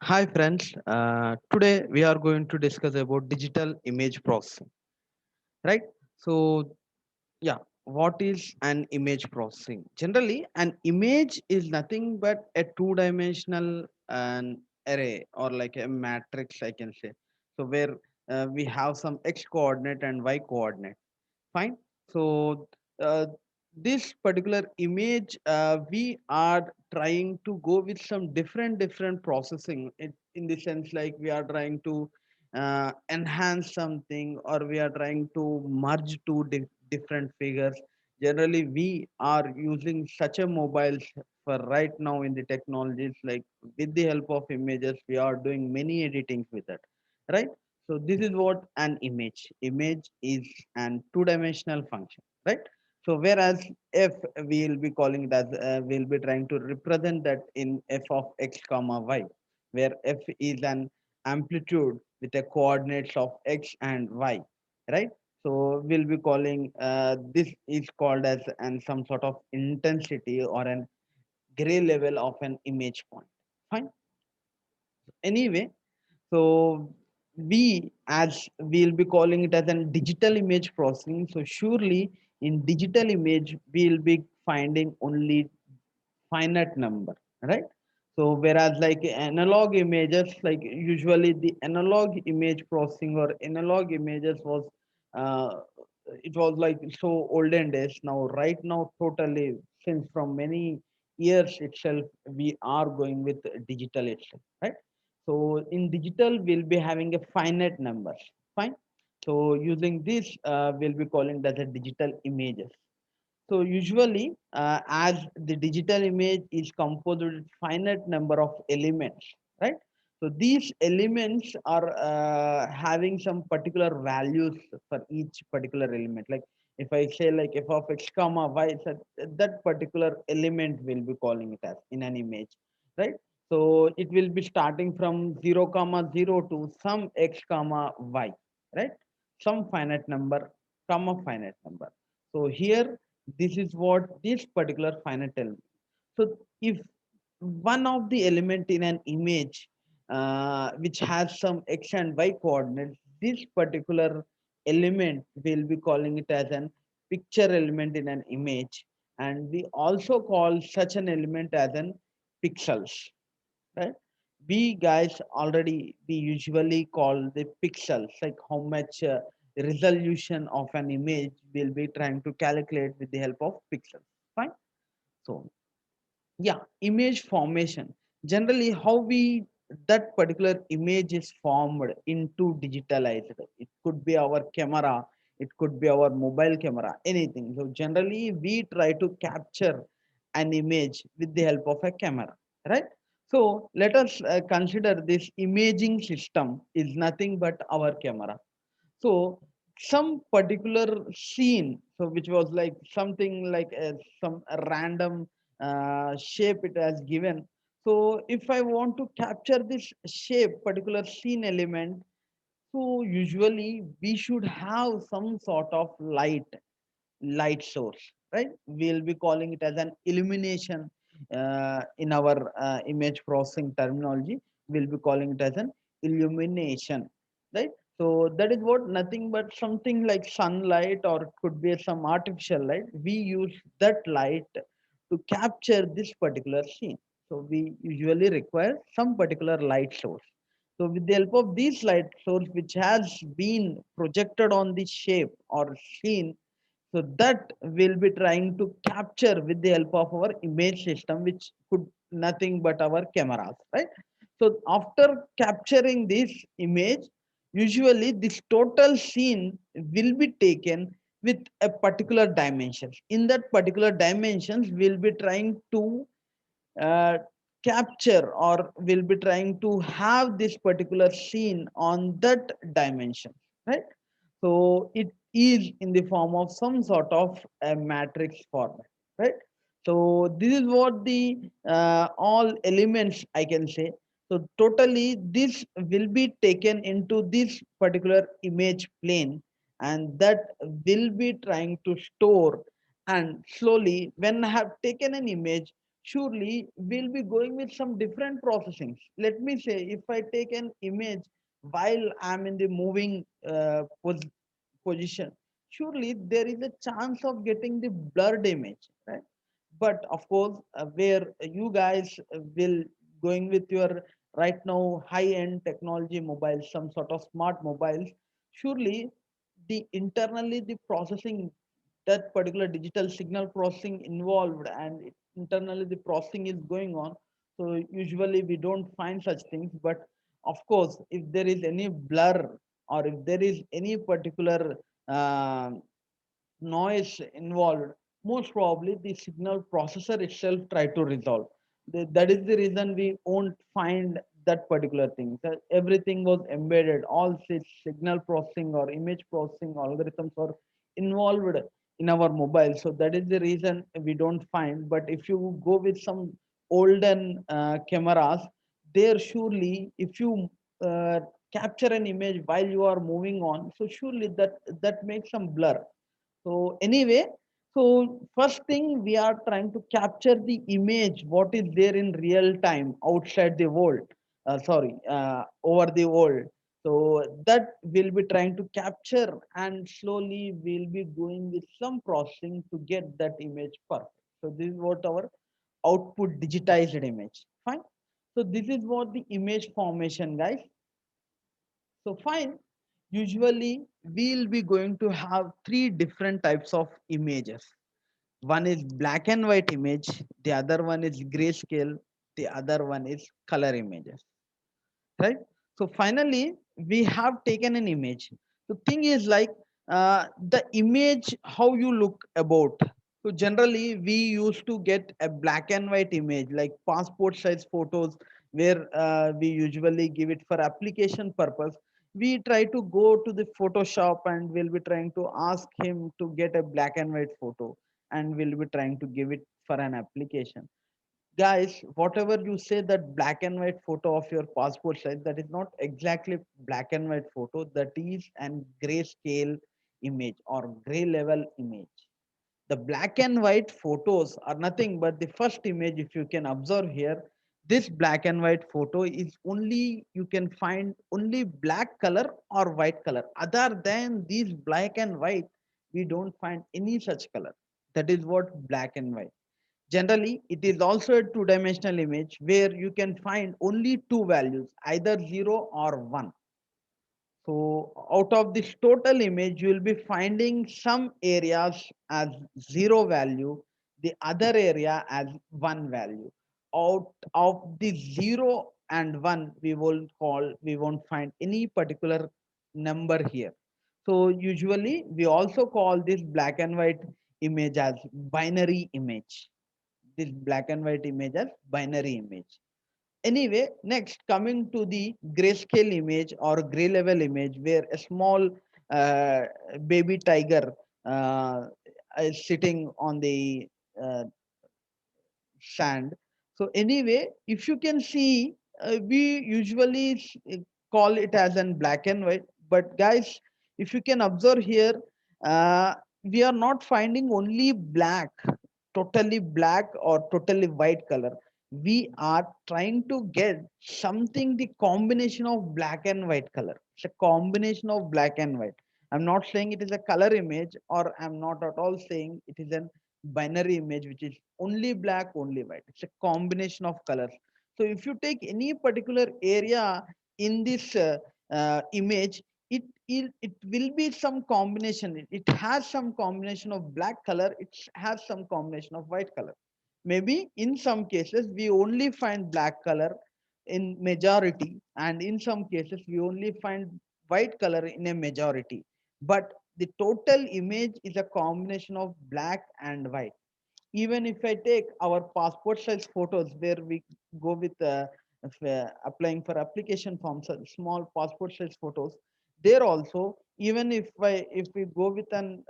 Hi friends, today we are going to discuss about digital image processing, right? So yeah, what is an image processing? Generally, an image is nothing but a two-dimensional array or like a matrix, I can say. So where we have some x coordinate and y coordinate. Fine. So uh, this particular image, we are trying to go with some different processing. In the sense like we are trying to enhance something, or we are trying to merge two different figures. Generally, we are using such a mobile for right now in the technologies. Like with the help of images, we are doing many editings with it, right? So this is what an image. Image is an two-dimensional function, right? So whereas f, we will be calling it as we'll be trying to represent that in f of x comma y, where f is an amplitude with a coordinates of x and y, right? So we'll be calling this is called as an some sort of intensity or an gray level of an image point. Fine. Anyway, so we, as we'll be calling it as a digital image processing. So surely in digital image we'll be finding only finite number, right? So whereas like analog images, like usually the analog image processing or analog images was uh, it was like so olden days. Now right now totally, since from many years itself we are going with digital itself, right? So in digital we'll be having a finite numbers. Fine. So using this we'll be calling that a digital images. So usually, as the digital image is composed with finite number of elements, right? So these elements are having some particular values for each particular element. Like if I say like f of x comma y, so that particular element will be calling it as in an image, right? So it will be starting from 0 comma 0 to some x comma y, right? Some finite number comma finite number. So here this is what this particular finite element. So if one of the element in an image which has some x and y coordinates, this particular element will be calling it as an picture element in an image, and we also call such an element as an pixels, right? We guys already, we usually call the pixels, like how much resolution of an image we'll be trying to calculate with the help of pixels. Fine. So yeah, image formation, generally how we, that particular image is formed into digitalized. It could be our camera, it could be our mobile camera, anything. So generally we try to capture an image with the help of a camera, right? So let us consider this imaging system is nothing but our camera. So some particular scene, so which was like something like some random shape it has given. So if I want to capture this shape, particular scene element, so usually we should have some sort of light source, right? We'll be calling it as an illumination. In our image processing terminology, we'll be calling it as an illumination, right? So that is what, nothing but something like sunlight, or it could be some artificial light. We use that light to capture this particular scene. So we usually require some particular light source. So with the help of this light source which has been projected on the shape or scene, so that will be trying to capture with the help of our image system, which could nothing but our cameras, right? So after capturing this image, usually this total scene will be taken with a particular dimensions. In that particular dimensions, we'll be trying to uh, capture, or will be trying to have this particular scene on that dimension, right? So it is in the form of some sort of a matrix format, right? So this is what the all elements I can say. So totally this will be taken into this particular image plane, and that will be trying to store. And slowly when I have taken an image, surely we'll be going with some different processing. Let me say, if I take an image while I'm in the moving position, surely there is a chance of getting the blurred image, right? But of course, where you guys will going with your right now high end technology mobiles, some sort of smart mobiles, surely the internally the processing, that particular digital signal processing involved, and internally the processing is going on. So usually we don't find such things. But of course, if there is any blur, or if there is any particular uh, noise involved, most probably the signal processor itself try to resolve. That is the reason we won't find that particular thing. That everything was embedded, all signal processing or image processing algorithms are involved in our mobile. So that is the reason we don't find. But if you go with some olden cameras, there surely, if you capture an image while you are moving on, so surely that makes some blur. So anyway, so first thing we are trying to capture the image, what is there in real time outside the world, over the world. So that we'll be trying to capture, and slowly we'll be going with some processing to get that image perfect. So this is what our output digitized image. Fine. So this is what the image formation, guys. So fine. Usually we'll be going to have three different types of images. One is black and white image, the other one is grayscale, the other one is color images, right? So finally, we have taken an image. The thing is like the image, how you look about. So generally, we used to get a black and white image like passport size photos, where we usually give it for application purpose. We try to go to the Photoshop and we'll be trying to ask him to get a black and white photo, and we'll be trying to give it for an application. Guys, whatever you say, that black and white photo of your passport size, that is not exactly black and white photo, that is an grayscale image or gray level image. The black and white photos are nothing but the first image. If you can observe here, this black and white photo is only, you can find only black color or white color. Other than these black and white, we don't find any such color. That is what black and white. Generally, it is also a two-dimensional image where you can find only two values, either 0 or 1. So out of this total image, you will be finding some areas as 0 value, the other area as 1 value. Out of the 0 and 1, we won't find any particular number here. So usually we also call this black and white image as binary image. This black and white image as binary image. Anyway, next coming to the grayscale image or gray level image, where a small uh, baby tiger uh, is sitting on the uh, sand. So anyway, if you can see, we usually call it as an black and white. But guys, if you can observe here, uh, we are not finding only black, totally black or totally white color. We are trying to get something, the combination of black and white color. It's a combination of black and white. I'm not saying it is a color image, or I'm not at all saying it is an binary image which is only black, only white. It's a combination of colors. So if you take any particular area in this image, it will be some combination. It has some combination of black color. It has some combination of white color. Maybe in some cases we only find black color in majority, and in some cases we only find white color in a majority. But the total image is a combination of black and white. Even if I take our passport size photos, where we go with applying for application forms, small passport size photos, there also, even if we go with an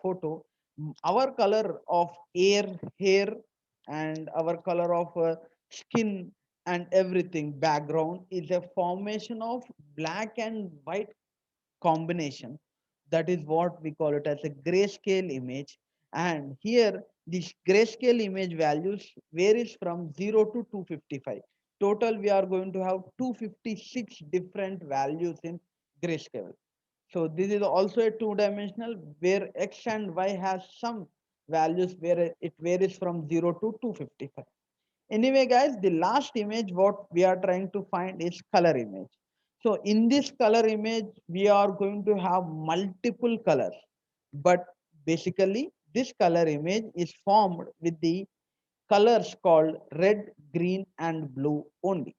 photo, our color of hair, and our color of skin and everything background is a formation of black and white combination. That is what we call it as a grayscale image. And here This grayscale image values varies from 0 to 255. Total we are going to have 256 different values in grayscale. So this is also a two-dimensional where x and y has some values where it varies from 0 to 255. Anyway guys, the last image what we are trying to find is color image. So in this color image we are going to have multiple colors, but basically this color image is formed with the colors called red, green and blue only.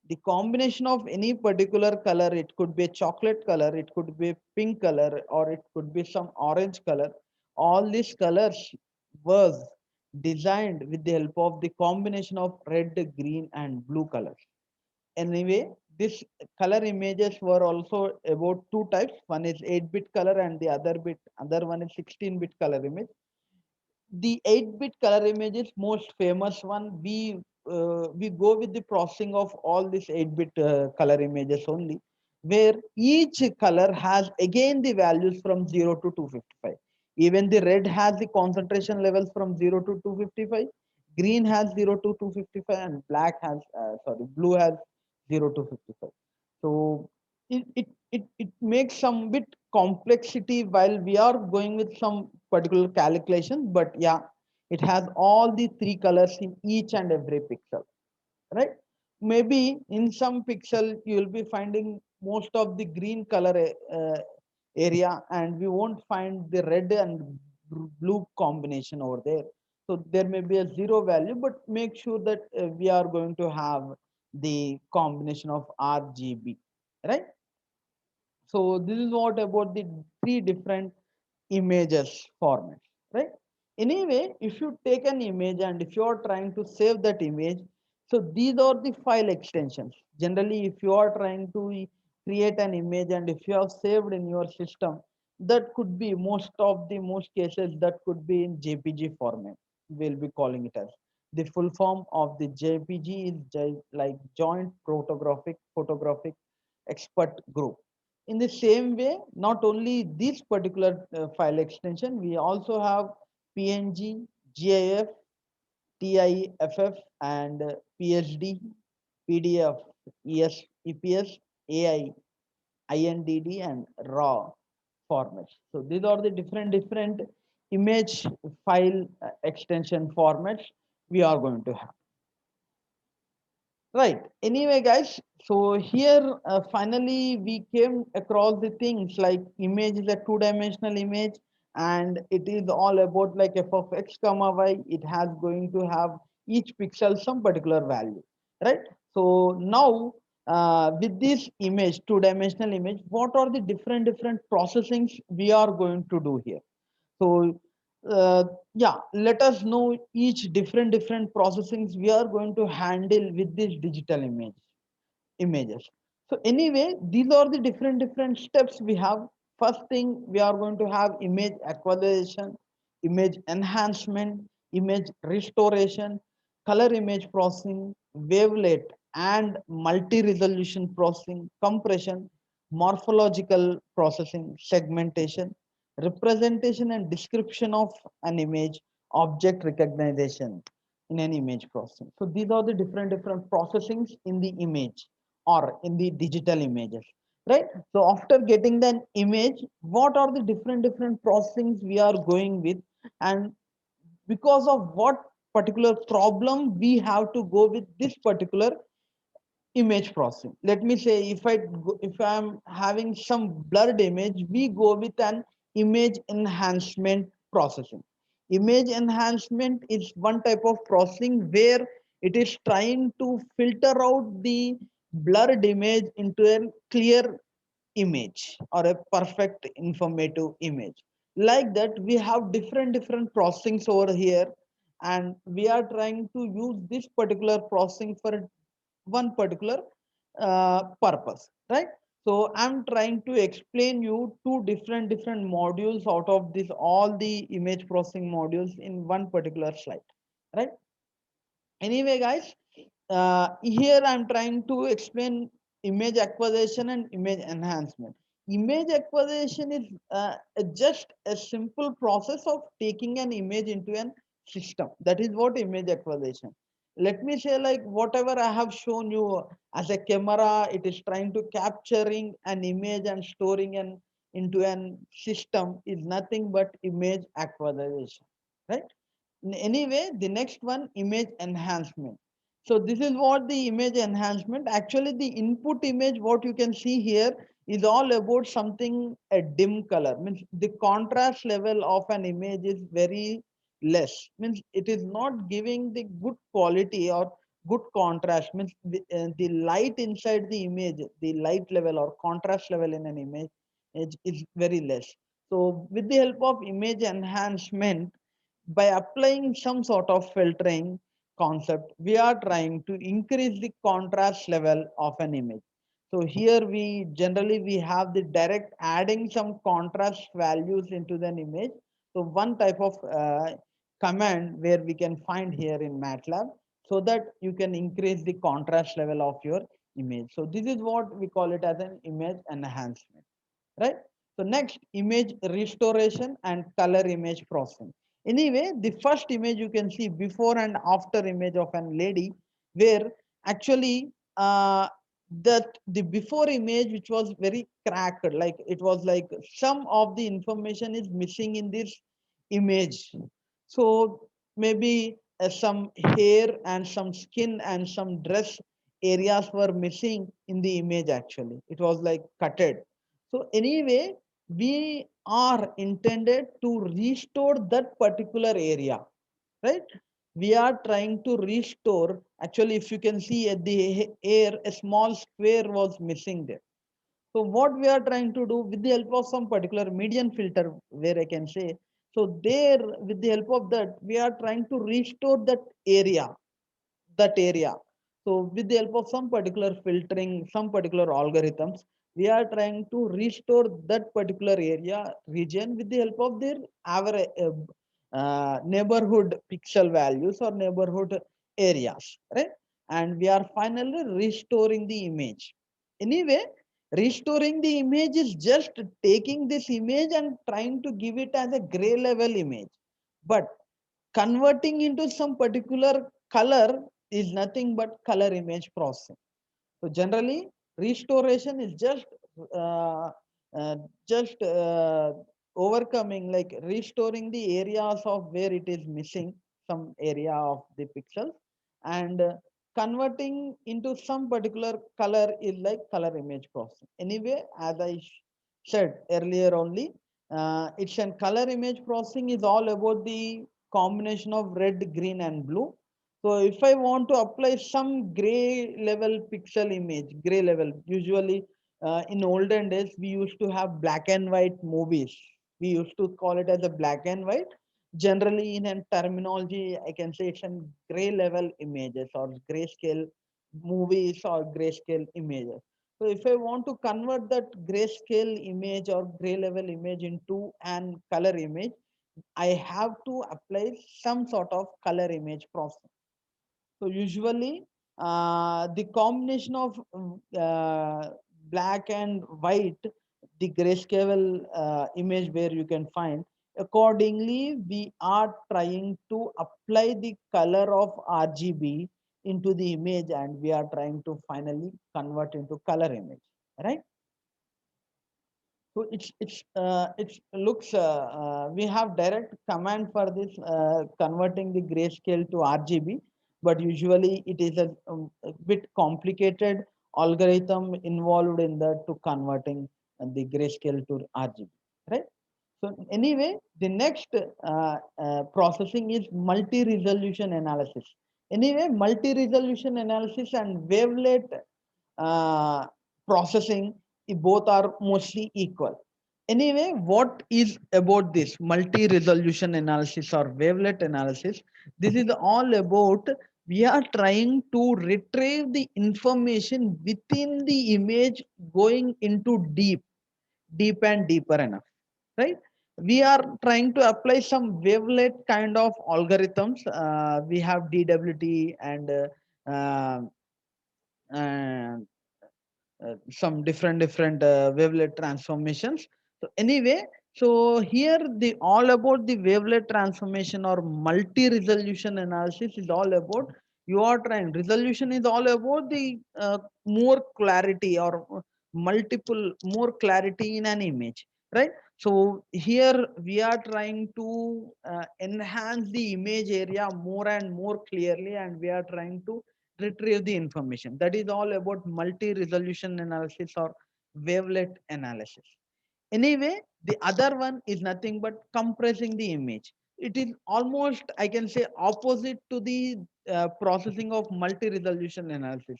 The combination of any particular color, it could be a chocolate color, it could be a pink color, or it could be some orange color. All these colors was designed with the help of the combination of red, green and blue colors. Anyway, this color images were also about two types. One is 8-bit color and the other one is 16-bit color image. The 8-bit color image is most famous one. We go with the processing of all these 8-bit color images only, where each color has again the values from 0 to 255. Even the red has the concentration levels from 0 to 255, green has 0 to 255 and black has blue has 0 to 55. So it makes some bit complexity while we are going with some particular calculation, but yeah, it has all the three colors in each and every pixel, right? Maybe in some pixel you will be finding most of the green color area, and we won't find the red and blue combination over there. So there may be a zero value, but make sure that we are going to have the combination of RGB, right? So this is what about the three different images formats, right? Anyway, if you take an image and if you are trying to save that image, so these are the file extensions. Generally, if you are trying to create an image and if you have saved in your system, that could be most cases that could be in JPG format. We'll be calling it as the full form of the JPG is like Joint Photographic Expert Group. In the same way, not only this particular file extension, we also have PNG, GIF, TIFF, and PSD, PDF, EPS, AI, INDD, and RAW formats. So these are the different image file extension formats we are going to have. Right. Anyway, guys, so here finally we came across the things like image is a two-dimensional image, and it is all about like f of x comma y. It has going to have each pixel some particular value, right? So now with this image, two-dimensional image, what are the different processings we are going to do here? So uh, yeah, let us know each different processings we are going to handle with this digital images. So anyway, these are the different steps we have. First thing, we are going to have image acquisition, image enhancement, image restoration, color image processing, wavelet and multi-resolution processing, compression, morphological processing, segmentation, representation and description of an image, object recognition in an image processing. So these are the different processings in the image or in the digital images, right? So after getting the image, what are the different processings we are going with, and because of what particular problem we have to go with this particular image processing. Let me say if I'm having some blurred image, we go with an image enhancement processing. Image enhancement is one type of processing where it is trying to filter out the blurred image into a clear image or a perfect informative image. Like that, we have different processings over here, and we are trying to use this particular processing for one particular purpose, right? So I'm trying to explain you two different modules out of this all the image processing modules in one particular slide, right? Anyway, guys, here I'm trying to explain image acquisition and image enhancement. Image acquisition is just a simple process of taking an image into an system. That is what image acquisition. Let me say, like whatever I have shown you as a camera, it is trying to capturing an image and storing an into an system is nothing but image acquisition, right? Anyway, the next one, image enhancement. So this is what the image enhancement, actually the input image, what you can see here is all about something a dim color, means the contrast level of an image is very less, means it is not giving the good quality or good contrast, means the light inside the image, the light level or contrast level in an image is very less. So with the help of image enhancement, by applying some sort of filtering concept, we are trying to increase the contrast level of an image. So here we generally we have the direct adding some contrast values into the image. So one type of command where we can find here in MATLAB, so that you can increase the contrast level of your image. So this is what we call it as an image enhancement, right? So next, image restoration and color image processing. Anyway, the first image you can see before and after image of an lady, where actually that the before image which was very cracked, like it was like some of the information is missing in this image. So maybe some hair and some skin and some dress areas were missing in the image. Actually it was like cutted. So anyway, we are intended to restore that particular area, right? We are trying to restore. Actually, if you can see at the air, a small square was missing there. So what we are trying to do with the help of some particular median filter, where I can say, so there with the help of that, we are trying to restore that area. So with the help of some particular filtering, some particular algorithms, we are trying to restore that particular area region with the help of their average neighborhood pixel values or neighborhood areas, right? And we are finally restoring the image. Anyway, restoring the image is just taking this image and trying to give it as a gray level image. But converting into some particular color is nothing but color image processing. So generally, restoration is uh, uh, just overcoming, like restoring the areas of where it is missing some area of the pixels, and converting into some particular color is like color image processing. Anyway, as I said earlier only, it's an color image processing is all about the combination of red, green, and blue. So if I want to apply some gray level pixel image, gray level, usually in olden days, we used to have black and white movies. We used to call it as a black and white. Generally, in a terminology, I can say it's an gray level images or grayscale movies or grayscale images. So if I want to convert that grayscale image or gray level image into an color image, I have to apply some sort of color image process. So usually, the combination of black and white, the grayscale image where you can find, accordingly, we are trying to apply the color of RGB into the image, and we are trying to finally convert into color image, right? So it's looks we have direct command for this converting the grayscale to RGB, but usually it is a bit complicated algorithm involved in that to converting the grayscale to RGB, right? So anyway, the next processing is multi-resolution analysis. Anyway, multi-resolution analysis and wavelet uh, processing, both are mostly equal. Anyway, what is about this multi-resolution analysis or wavelet analysis? This is all about we are trying to retrieve the information within the image going into deep and deeper enough, right? We are trying to apply some wavelet kind of algorithms. We have DWT uh, and some different wavelet transformations. So anyway, So here the all about the wavelet transformation or multi-resolution analysis is all about you are trying resolution is all about the more clarity or multiple more clarity in an image, right? So here we are trying to enhance the image area more and more clearly, and we are trying to retrieve the information. That is all about multi-resolution analysis or wavelet analysis. Anyway, the other one is nothing but compressing the image. It is almost, I can say, opposite to the processing of multi-resolution analysis.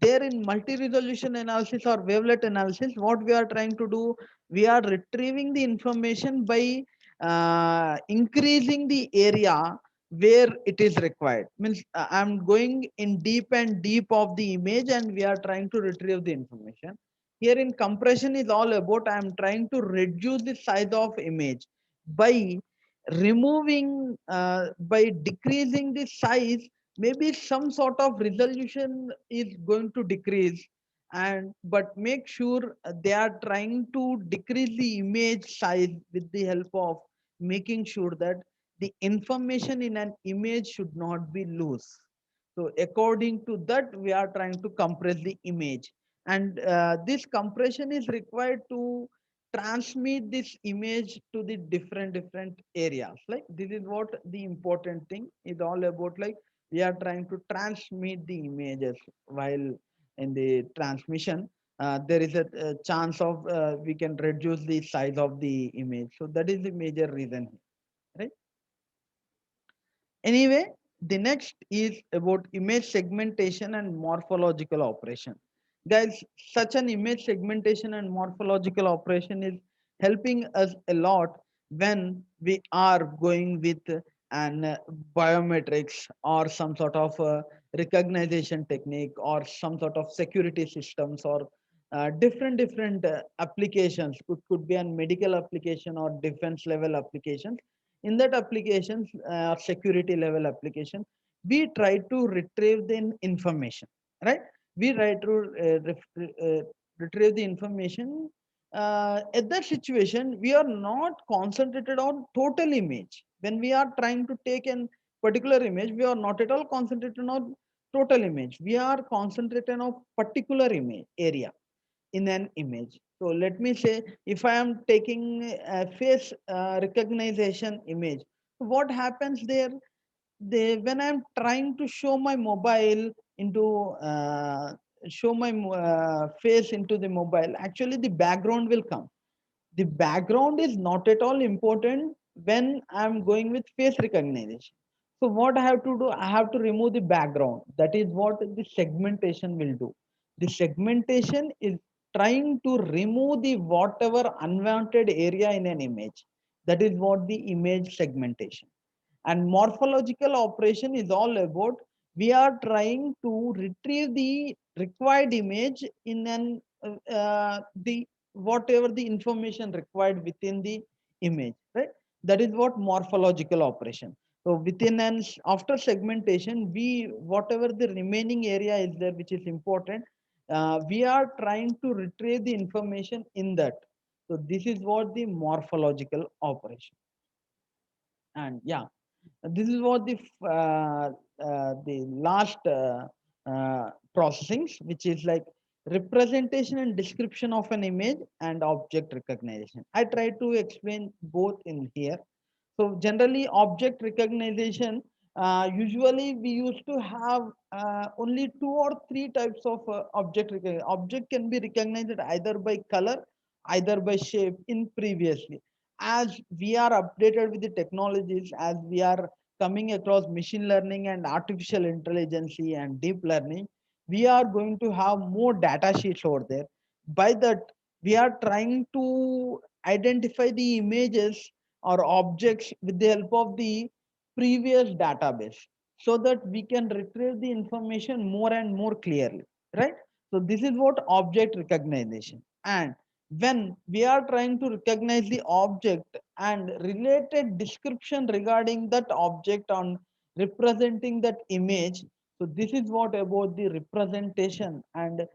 There in multi-resolution analysis or wavelet analysis, what we are trying to do, we are retrieving the information by increasing the area where it is required. Means I'm going in deep and deep of the image, and we are trying to retrieve the information. Here in compression is all about I am trying to reduce the size of image by removing by decreasing the size. Maybe some sort of resolution is going to decrease, and but make sure they are trying to decrease the image size with the help of making sure that the information in an image should not be loose. So according to that, we are trying to compress the image, and this compression is required to transmit this image to the different areas. Like this is what the important thing is all about. Like we are trying to transmit the images while in the transmission. There is a chance of we can reduce the size of the image. So that is the major reason, right? Anyway, the next is about image segmentation and morphological operation. Guys, such an image segmentation and morphological operation is helping us a lot when we are going with an biometrics or some sort of recognition technique or some sort of security systems or different applications. Could be a medical application or defense level applications. In that applications security level application, we try to retrieve the information, right? We try to retrieve the information. At that situation, we are not concentrated on total image. When we are trying to take an particular image, we are not at all concentrated on total image. We are concentrated on particular image area in an image. So let me say, if I am taking a face recognition image, what happens there? When I'm trying to show my mobile into show my face into the mobile, actually the background will come. The background is not at all important when I'm going with face recognition. So what I have to do, I have to remove the background. That is what the segmentation will do. The segmentation is trying to remove the whatever unwanted area in an image. That is what the image segmentation. And morphological operation is all about we are trying to retrieve the required image in an the whatever the information required within the image, right? That is what morphological operation. So within an after segmentation, we whatever the remaining area is there which is important, we are trying to retrieve the information in that. So this is what the morphological operation. And yeah, this is what the last processings, which is like representation and description of an image and object recognition. I try to explain both in here. So generally, object recognition, usually we used to have only two or three types of object recognition. Object can be recognized either by color, either by shape in previously. As we are updated with the technologies, as we are coming across machine learning and artificial intelligence and deep learning, we are going to have more data sheets over there. By that, we are trying to identify the images or objects with the help of the previous database so that we can retrieve the information more and more clearly, right? So this is what object recognition. And when we are trying to recognize the object and related description regarding that object on representing that image, so this is what about the representation and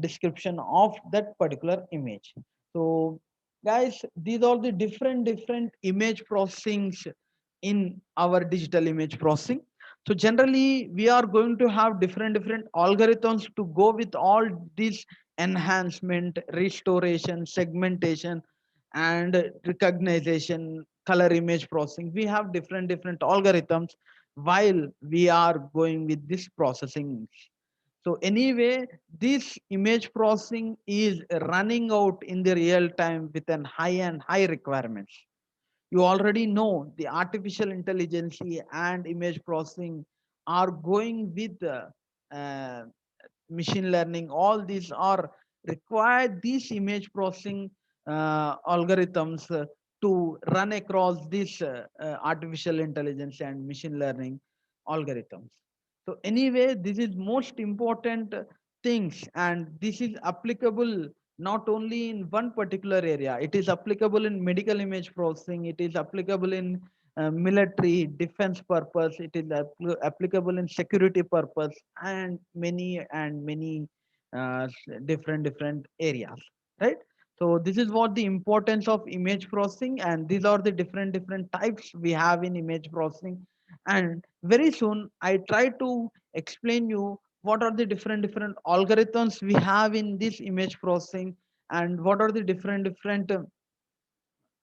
description of that particular image. So Guys, these are the different image processings in our digital image processing. So generally we are going to have different algorithms to go with all these enhancement, restoration, segmentation, and recognition, color image processing. We have different algorithms while we are going with this processing. So anyway, this image processing is running out in the real time with an high requirements. You already know the artificial intelligence and image processing are going with uh, machine learning. All these are required these image processing algorithms to run across this artificial intelligence and machine learning algorithms. So anyway, this is most important things, and this is applicable not only in one particular area. It is applicable in medical image processing, it is applicable in military defense purpose, it is applicable in security purpose, and many different areas, right? So this is what the importance of image processing, and these are the different types we have in image processing. And very soon I try to explain you what are the different algorithms we have in this image processing, and what are the different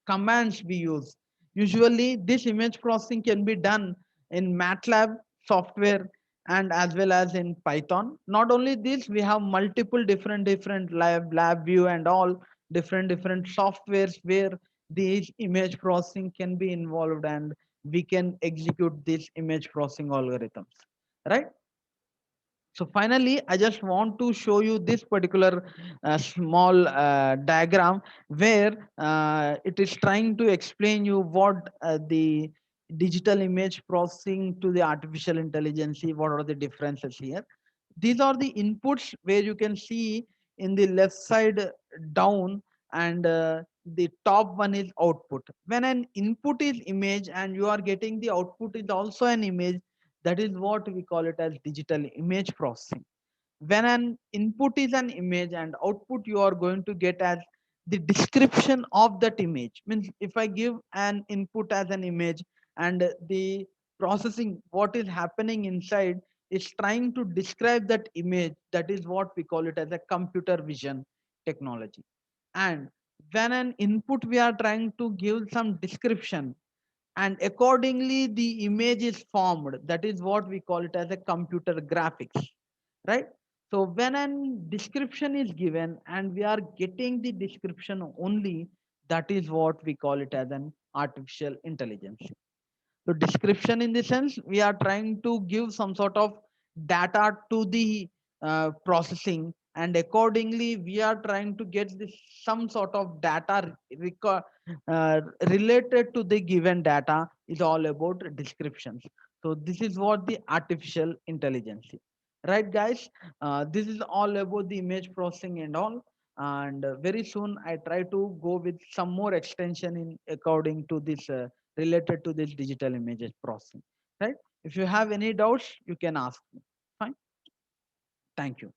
commands we use. Usually, this image processing can be done in MATLAB software and as well as in Python. Not only this, we have multiple different lab view and all different softwares where these image processing can be involved, and we can execute these image processing algorithms, right? So finally, I just want to show you this particular small diagram where it is trying to explain you what the digital image processing to the artificial intelligence, what are the differences here. These are the inputs where you can see in the left side down, and the top one is output. When an input is image and you are getting the output is also an image, that is what we call it as digital image processing. When an input is an image and output you are going to get as the description of that image. Means if I give an input as an image, and the processing what is happening inside is trying to describe that image, that is what we call it as a computer vision technology. And when an input we are trying to give some description, and accordingly the image is formed, that is what we call it as a computer graphics, right? So when a description is given and we are getting the description only, that is what we call it as an artificial intelligence. So description in the sense we are trying to give some sort of data to the processing, and accordingly we are trying to get this some sort of data related to the given data is all about descriptions. So this is what the artificial intelligence is. Right, guys? This is all about the image processing and all. And very soon I try to go with some more extension in according to this related to this digital images processing, right? If you have any doubts, you can ask me. Fine. Thank you.